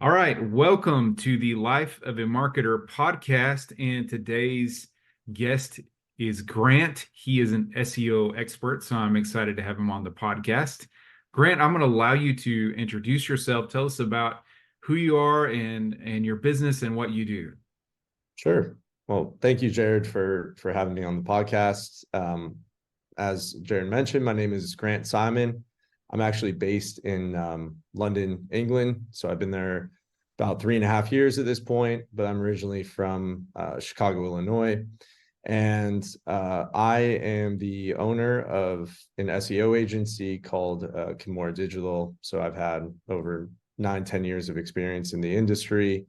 All right, welcome to the Life of a Marketer podcast. And today's guest is Grant. He is an SEO expert, so I'm excited to have him on the podcast. Grant, I'm going to allow you to introduce yourself. Tell us about who you are and your business and what you do. Sure. Well, thank you, Jared, for having me on the podcast. As Jared mentioned, my name is Grant Simon. I'm actually based in London, England. So I've been there about 3.5 years at this point, but I'm originally from Chicago, Illinois. And I am the owner of an SEO agency called Kenmore Digital. So I've had over 9, 10 years of experience in the industry.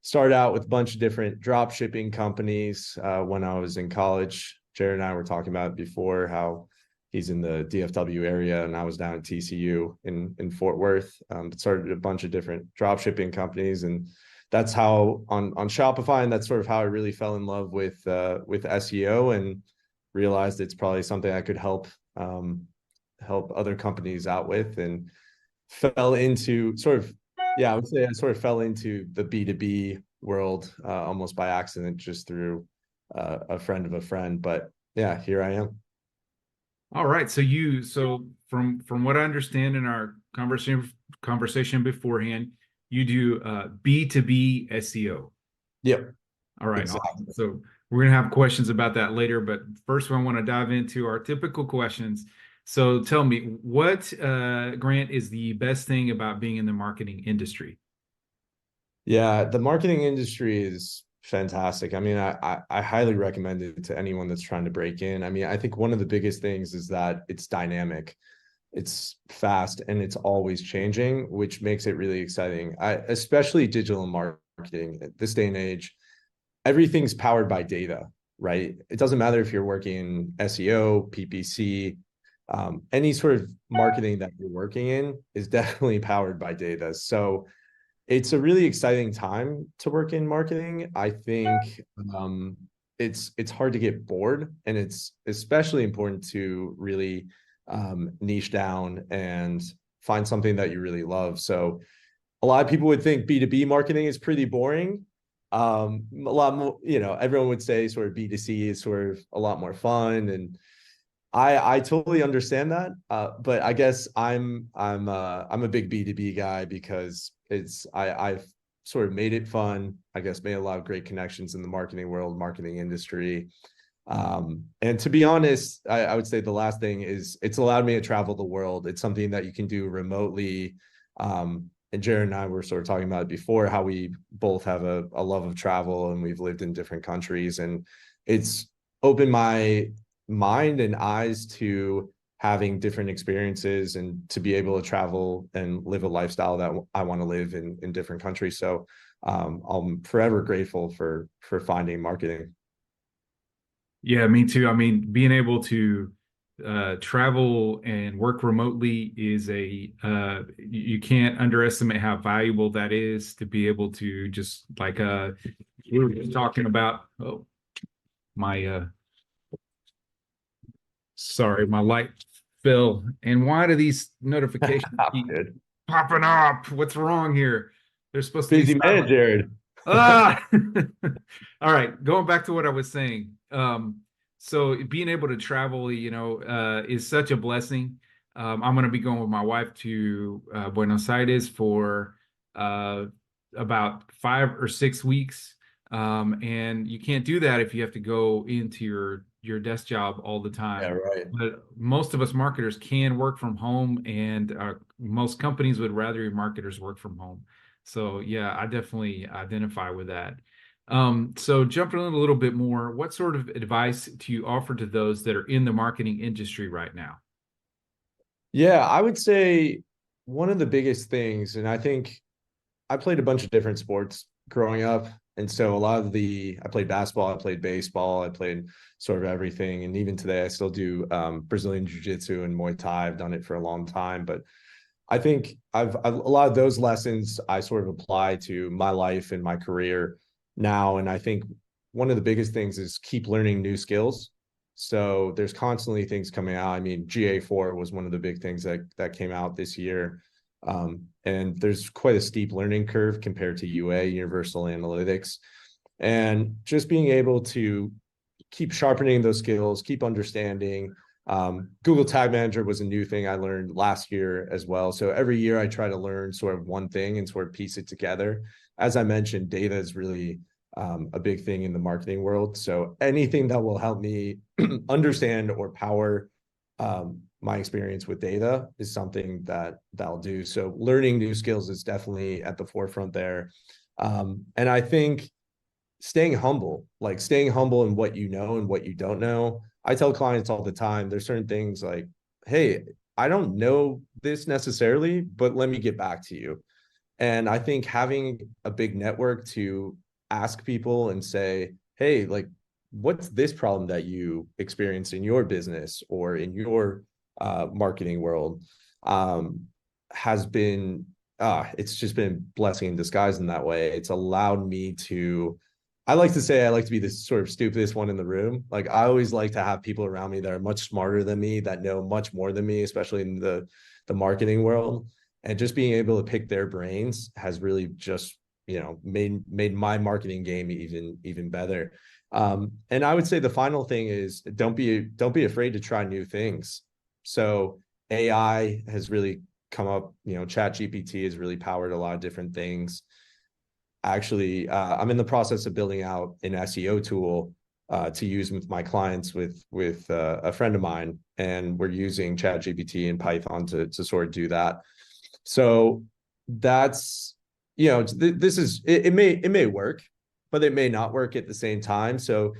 Started out with a bunch of different drop shipping companies when I was in college. Jared and I were talking about it before, how he's in the DFW area and I was down at TCU in Fort Worth. But started a bunch of different drop shipping companies, and that's how on Shopify, and that's sort of how I really fell in love with SEO and realized it's probably something I could help other companies out with, and fell into I would say I sort of fell into the B2B world almost by accident, just through a friend of a friend. But yeah, here I am. All right, so from what I understand in our conversation beforehand, you do B2B SEO. Yep, All right, awesome. exactly. So we're gonna have questions about that later, but first I want to dive into our typical questions. So tell me, what Grant, is the best thing about being in the marketing industry? Yeah, the marketing industry is fantastic. I mean, I highly recommend it to anyone that's trying to break in. I mean, I think one of the biggest things is that it's dynamic, it's fast, and it's always changing, which makes it really exciting. Especially digital marketing at this day and age, everything's powered by data, right? It doesn't matter if you're working in SEO, PPC, any sort of marketing that you're working in is definitely powered by data. So it's a really exciting time to work in marketing. I think it's hard to get bored, and it's especially important to really niche down and find something that you really love. So a lot of people would think B2B marketing is pretty boring. A lot more, everyone would say sort of B2C is sort of a lot more fun, and I totally understand that. But I guess I'm a big B2B guy because I've sort of made it fun. I guess made a lot of great connections in the marketing world, marketing industry. And to be honest, I would say the last thing is it's allowed me to travel the world. It's something that you can do remotely. And Jared and I were sort of talking about it before, how we both have a love of travel and we've lived in different countries, and it's opened my mind and eyes to having different experiences and to be able to travel and live a lifestyle that I want to live in different countries. So I'm forever grateful for finding marketing. Yeah, me too. I mean, being able to travel and work remotely is you can't underestimate how valuable that is to be able to just like we were just talking about. Oh, my sorry, my light fell. And why do these notifications keep Good. popping up? What's wrong here? They're supposed to be Busy man, silent. Jared. Ah! All right, going back to what I was saying. So being able to travel, is such a blessing. I'm going to be going with my wife to Buenos Aires for uh, about 5 or 6 weeks. And you can't do that if you have to go into your desk job all the Yeah, time. right. But most of us marketers can work from home, and most companies would rather your marketers work from home. So yeah, I definitely identify with that. So jumping in a little bit more, what sort of advice do you offer to those that are in the marketing industry right now? Yeah, I would say one of the biggest things, and I think I played a bunch of different sports growing up. And so I played basketball, I played baseball, I played sort of everything. And even today, I still do Brazilian Jiu-Jitsu and Muay Thai. I've done it for a long time. But I think a lot of those lessons I sort of apply to my life and my career now. And I think one of the biggest things is keep learning new skills. So there's constantly things coming out. I mean, GA4 was one of the big things that came out this year. And there's quite a steep learning curve compared to UA, Universal Analytics. And just being able to keep sharpening those skills, keep understanding. Google Tag Manager was a new thing I learned last year as well. So every year I try to learn sort of one thing and sort of piece it together. As I mentioned, data is really a big thing in the marketing world. So anything that will help me understand or power my experience with data is something that I'll do. So learning new skills is definitely at the forefront there. And I think staying humble, like staying humble in what you know and what you don't know. I tell clients all the time, there's certain things like, hey, I don't know this necessarily, but let me get back to you. And I think having a big network to ask people and say, hey, like, what's this problem that you experience in your business or in your marketing world, has been, it's just been a blessing in disguise in that way. It's allowed me to, I like to say I like to be the sort of stupidest one in the room. Like I always like to have people around me that are much smarter than me, that know much more than me, especially in the marketing world. And just being able to pick their brains has really just, you know, made my marketing game even better. And I would say the final thing is don't be afraid to try new things. So AI has really come up, you know, Chat GPT has really powered a lot of different things. Actually, I'm in the process of building out an SEO tool to use with my clients with a friend of mine, and we're using ChatGPT and Python to sort of do that. So that's, you know, this is it may work, but it may not work at the same time. So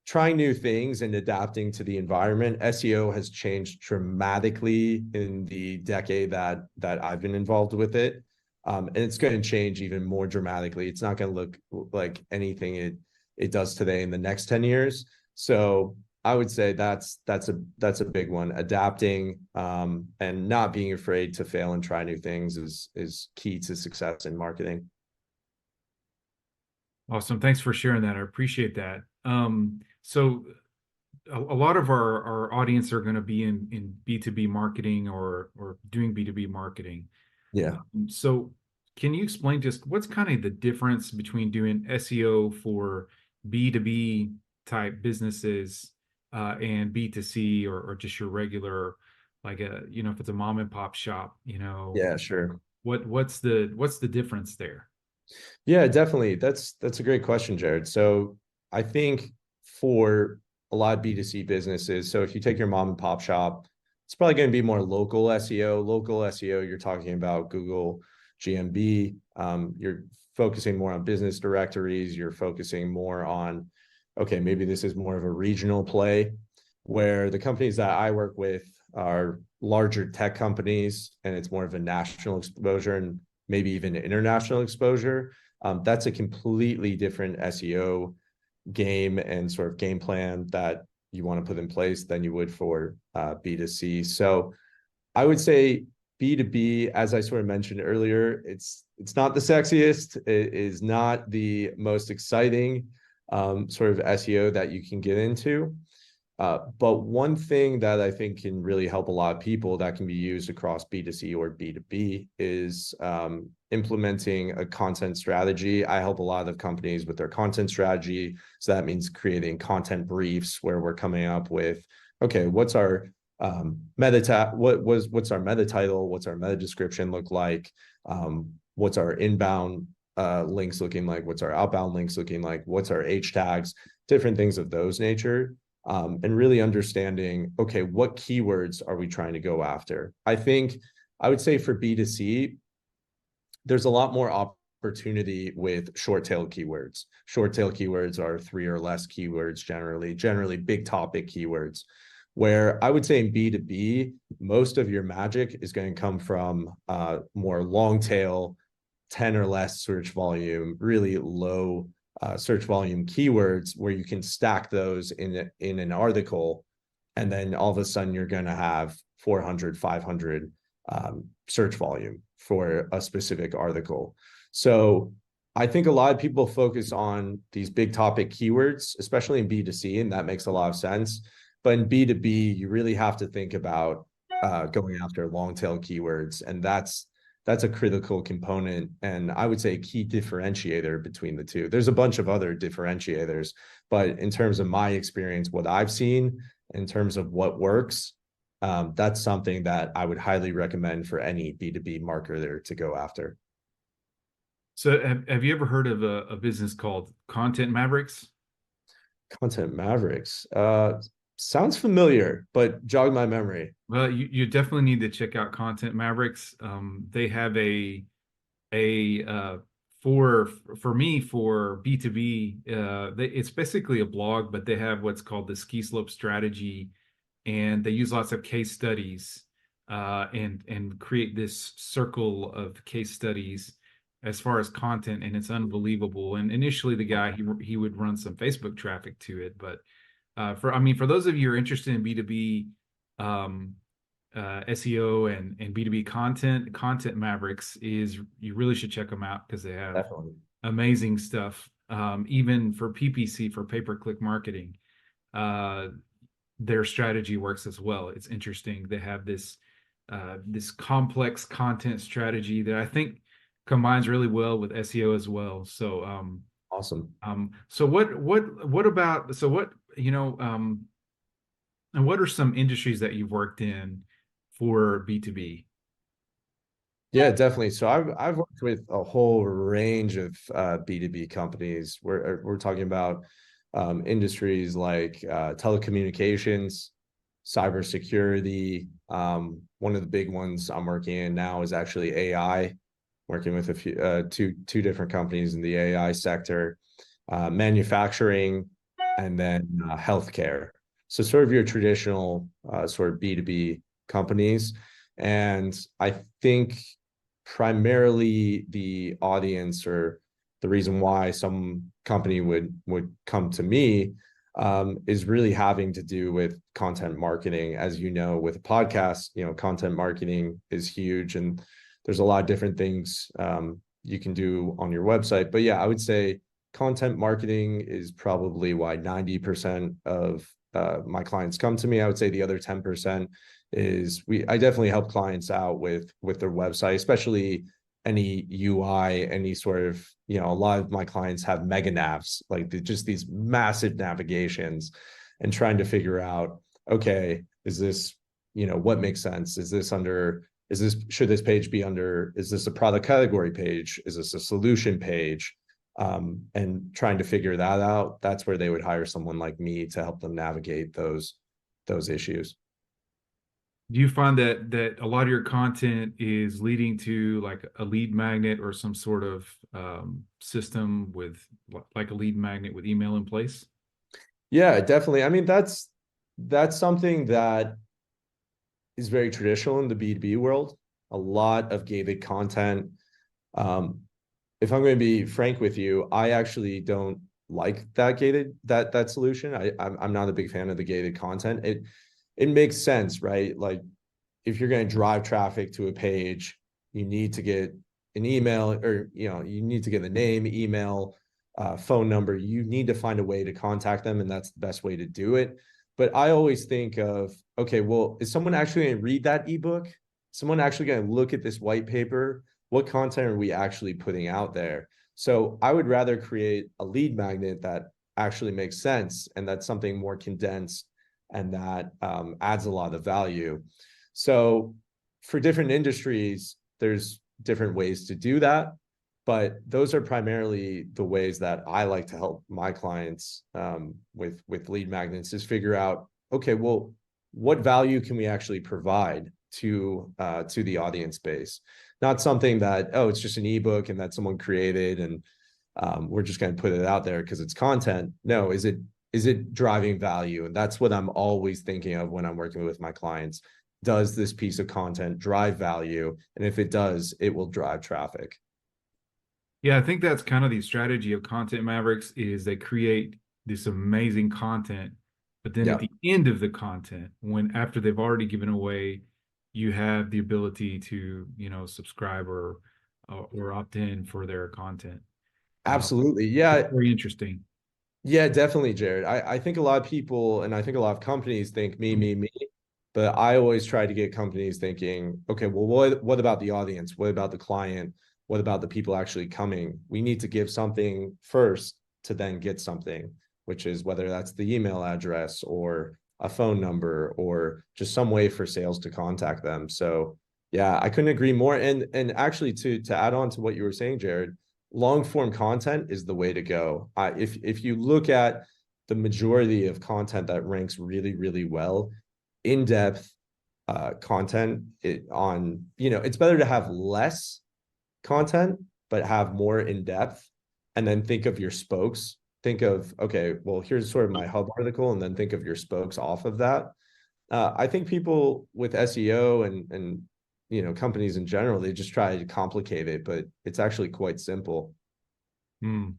trying new things and adapting to the environment. SEO has changed dramatically in the decade that I've been involved with it. And it's going to change even more dramatically. It's not going to look like anything it does today in the next 10 years. So I would say that's a big one. Adapting and not being afraid to fail and try new things is key to success in marketing. Awesome. Thanks for sharing that. I appreciate that. So a lot of our audience are going to be in B2B marketing or doing B2B marketing. Yeah. So can you explain just what's kind of the difference between doing SEO for B2B type businesses and B2C or just your regular, like a, you know, if it's a mom and pop shop, you know, Yeah, sure. what's the difference there? Yeah, definitely. That's a great question, Jared. So I think for a lot of B2C businesses, so if you take your mom and pop shop, it's probably going to be more local SEO. Local SEO, you're talking about Google GMB. You're focusing more on business directories. You're focusing more on, okay, maybe this is more of a regional play, where the companies that I work with are larger tech companies and it's more of a national exposure and maybe even international exposure. That's a completely different SEO game and sort of game plan that you want to put in place than you would for B2C. So I would say B2B, as I sort of mentioned earlier, it's not the sexiest. It is not the most exciting sort of SEO that you can get into. But one thing that I think can really help a lot of people that can be used across B2C or B2B is implementing a content strategy. I help a lot of companies with their content strategy. So that means creating content briefs where we're coming up with, okay, what's our what's our meta title? What's our meta description look like? What's our inbound links looking like? What's our outbound links looking like? What's our H tags? Different things of those nature. And really understanding, okay, what keywords are we trying to go after? I think I would say for B2C, there's a lot more opportunity with short tail keywords. Short tail keywords are 3 or less keywords generally big topic keywords. Where I would say in B2B, most of your magic is going to come from more long tail, 10 or less search volume, really low search volume keywords where you can stack those in an article, and then all of a sudden you're going to have 400, 500 search volume for a specific article. So I think a lot of people focus on these big topic keywords, especially in B2C, and that makes a lot of sense. But in B2B, you really have to think about going after long tail keywords, and that's a critical component, and I would say a key differentiator between the two. There's a bunch of other differentiators, but in terms of my experience, what I've seen in terms of what works, that's something that I would highly recommend for any B2B marketer to go after. So have you ever heard of a business called Content Mavericks? Content Mavericks. Sounds familiar, but jog my memory. Well, you definitely need to check out Content Mavericks. They have a for me for B2B, it's basically a blog, but they have what's called the ski slope strategy, and they use lots of case studies and create this circle of case studies as far as content, and it's unbelievable. And initially, the guy he would run some Facebook traffic to it, but for those of you who are interested in B2B um, SEO and B2B content, Content Mavericks is you really should check them out because they have Definitely. amazing stuff. Even for PPC, for pay-per-click marketing, uh, their strategy works as well. It's interesting. They have this complex content strategy that I think combines really well with SEO as well. So Awesome. so what about so what and what are some industries that you've worked in for B2B? Yeah, definitely. So I've worked with a whole range of B2B companies. We're talking about industries like telecommunications, cybersecurity. One of the big ones I'm working in now is actually AI, working with a few two different companies in the AI sector, manufacturing, and then healthcare. So sort of your traditional sort of B2B companies. And I think primarily the audience, or the reason why some company would come to me, is really having to do with content marketing. As you know, with a podcast, content marketing is huge, and there's a lot of different things you can do on your website. But yeah, I would say content marketing is probably why 90% of my clients come to me. I would say the other 10% is I definitely help clients out with their website, especially any UI, any sort of, a lot of my clients have mega navs, like just these massive navigations, and trying to figure out, okay, is this, what makes sense? Should this page be under, is this a product category page? Is this a solution page? And trying to figure that out, that's where they would hire someone like me to help them navigate those issues. Do you find that a lot of your content is leading to like a lead magnet or some sort of system with like a lead magnet with email in place? Yeah, definitely. I mean, that's something that is very traditional in the B2B world. A lot of gated content. Um, if I'm going to be frank with you, I actually don't like that solution. I'm not a big fan of the gated content. It makes sense, right? Like, if you're going to drive traffic to a page, you need to get an email, or you need to get the name, email, phone number. You need to find a way to contact them, and that's the best way to do it. But I always think of, okay, well, is someone actually going to read that ebook? Someone actually going to look at this white paper? What content are we actually putting out there? So I would rather create a lead magnet that actually makes sense, and that's something more condensed, and that adds a lot of value. So for different industries, there's different ways to do that, but those are primarily the ways that I like to help my clients with lead magnets, is figure out, okay, well, what value can we actually provide to the audience base? Not something that, oh, it's just an ebook and that someone created, and we're just going to put it out there because it's content. No, is it driving value? And that's what I'm always thinking of when I'm working with my clients. Does this piece of content drive value? And if it does, it will drive traffic. Yeah, I think that's kind of the strategy of Content Mavericks is they create this amazing content, but then at Yeah, the end of the content, when after they've already given away, you have the ability to, subscribe or opt in for their content. Uh, absolutely. it's Yeah. very interesting. Yeah, definitely, Jared. I think a lot of people, and I think a lot of companies think me, me, me. But I always try to get companies thinking, okay, well, what about the audience? What about the client? What about the people actually coming? We need to give something first to then get something, which is whether that's the email address or a phone number or just some way for sales to contact them. So yeah, I couldn't agree more. And actually to add on to what you were saying, Jared, long form content is the way to go. If you look at the majority of content that ranks really, really well, in-depth content it's better to have less content, but have more in-depth, and then think of your spokes. Think of, okay, well, here's sort of my hub article, and then think of your spokes off of that. I think people with SEO and companies in general, they just try to complicate it, but it's actually quite simple. Hmm.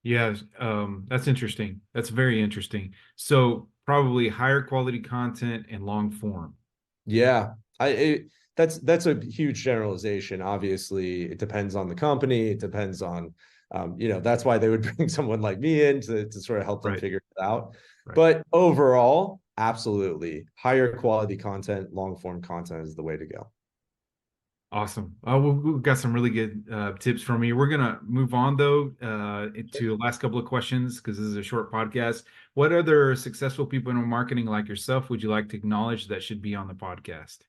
Yeah, that's interesting. That's very interesting. So probably higher quality content and long form. Yeah, that's a huge generalization. Obviously, it depends on the company. It depends on, that's why they would bring someone like me in to sort of help them Right, figure it out. right. But overall, absolutely, higher quality content, long form content is the way to go. Awesome. We've got some really good tips from you. We're gonna move on though to the last couple of questions because this is a short podcast. What other successful people in marketing like yourself would you like to acknowledge that should be on the podcast?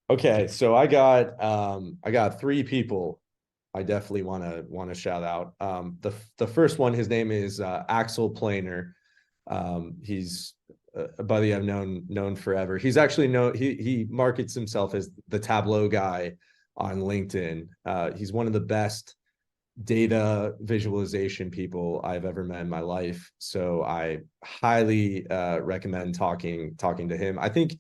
Okay, so I got three people I definitely want to shout out. The first one, his name is Axel Planer. He's a buddy I've known forever. He's actually he markets himself as the Tableau guy on LinkedIn. He's one of the best data visualization people I've ever met in my life. So I highly recommend talking to him. I think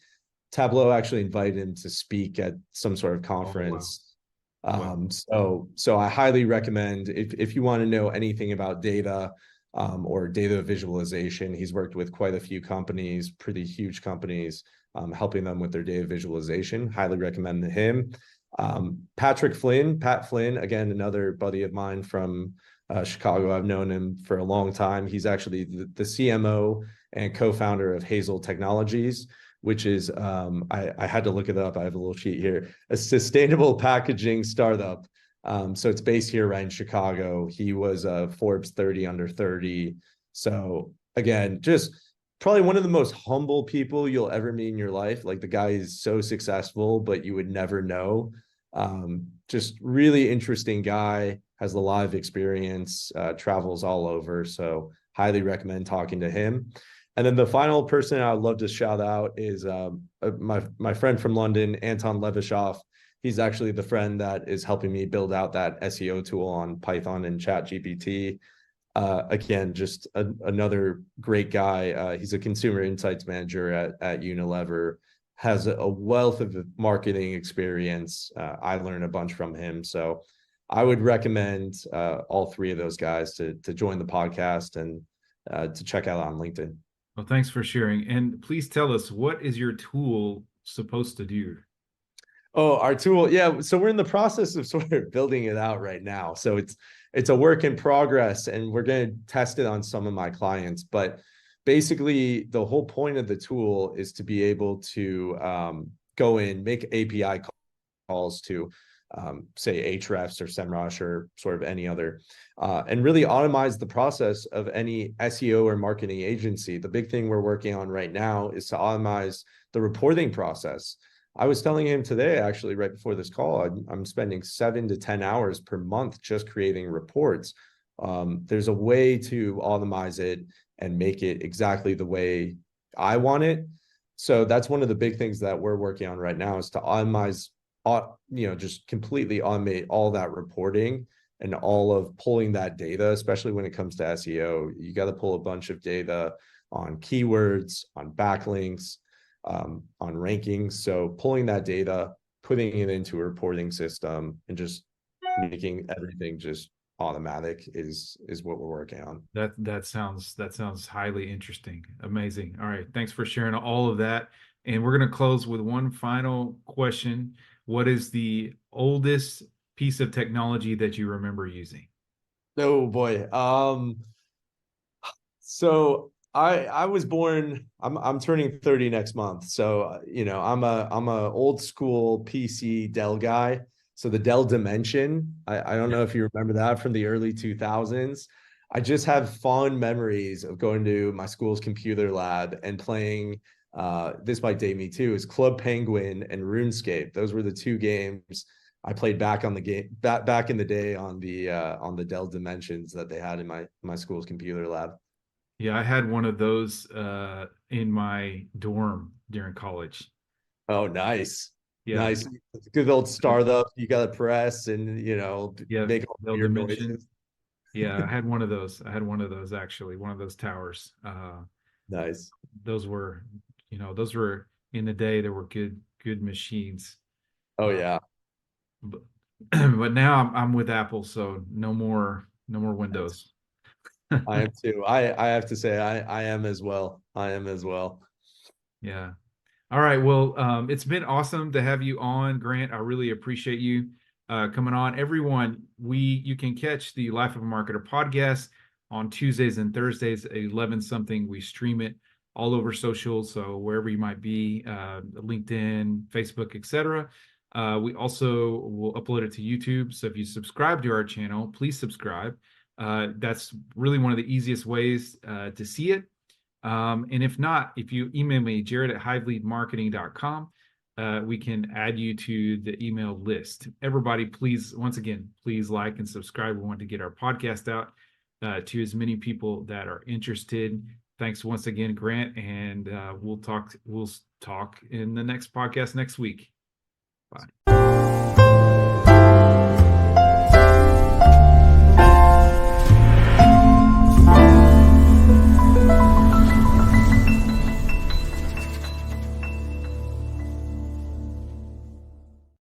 Tableau actually invited him to speak at some sort of Oh wow. conference. Wow. So I highly recommend if you want to know anything about data or data visualization. He's worked with quite a few companies, pretty huge companies, helping them with their data visualization. Highly recommend him. Patrick Flynn, Pat Flynn, again, another buddy of mine from Chicago. I've known him for a long time. He's actually the CMO and co-founder of Hazel Technologies, which is I had to look it up. I have a little sheet here. A sustainable packaging startup. So it's based here right in Chicago. He was a Forbes 30 under 30. So again, just probably one of the most humble people you'll ever meet in your life. Like the guy is so successful, but you would never know. Just really interesting guy, has a lot of experience, travels all over. So highly recommend talking to him. And then the final person I'd love to shout out is my friend from London, Anton Levashoff. He's actually the friend that is helping me build out that SEO tool on Python and ChatGPT. Again, just another great guy. He's a consumer insights manager at Unilever, has a wealth of marketing experience. I learned a bunch from him. So I would recommend all three of those guys to join the podcast and to check out on LinkedIn. Well, thanks for sharing. And please tell us, what is your tool supposed to do? Oh, our tool. Yeah. So we're in the process of sort of building it out right now. So it's a work in progress and we're going to test it on some of my clients. But basically, the whole point of the tool is to be able to go in, make API calls to say Ahrefs or SEMrush or sort of any other, and really automate the process of any SEO or marketing agency. The big thing we're working on right now is to automate the reporting process. I was telling him today, actually, right before this call, I'm spending 7 to 10 hours per month just creating reports. There's a way to automate it and make it exactly the way I want it. So that's one of the big things that we're working on right now is to automate, just completely automate all that reporting and all of pulling that data, especially when it comes to SEO. You got to pull a bunch of data on keywords, on backlinks, on rankings. So pulling that data, putting it into a reporting system, and just making everything just automatic is what we're working on. That sounds highly interesting. Amazing. All right. Thanks for sharing all of that. And we're going to close with one final question. What is the oldest piece of technology that you remember using? Oh boy. So I was born, I'm turning 30 next month. So, I'm a old school PC Dell guy. So the Dell Dimension, I don't Yeah. know if you remember that from the early 2000s. I just have fond memories of going to my school's computer lab and playing, this might date me too, is Club Penguin and RuneScape. Those were the two games I played back in the day on the Dell Dimensions that they had in my school's computer lab. Yeah, I had one of those in my dorm during college. Oh, nice. Yeah. Nice. Good old startup. You got to press and, Yeah, make all they'll weird dimension. noises. Yeah, I had one of those. I had one of those actually, one of those towers. Nice. Those were, those were in the day, there were good machines. Oh, Uh, yeah. but, but now I'm with Apple, so no more That's, Windows. I am too. I have to say, I am as well. I am as well. Yeah. All right. Well, it's been awesome to have you on, Grant. I really appreciate you coming on. Everyone, you can catch the Life of a Marketer podcast on Tuesdays and Thursdays at 11 something. We stream it all over social, so wherever you might be, LinkedIn, Facebook, etc. We also will upload it to YouTube. So if you subscribe to our channel, please subscribe. That's really one of the easiest ways to see it. And if not, if you email me, jared@hiveleadmarketing.com, we can add you to the email list. Everybody, please, once again, please like and subscribe. We want to get our podcast out to as many people that are interested. Thanks once again, Grant, and we'll talk in the next podcast next week. Bye.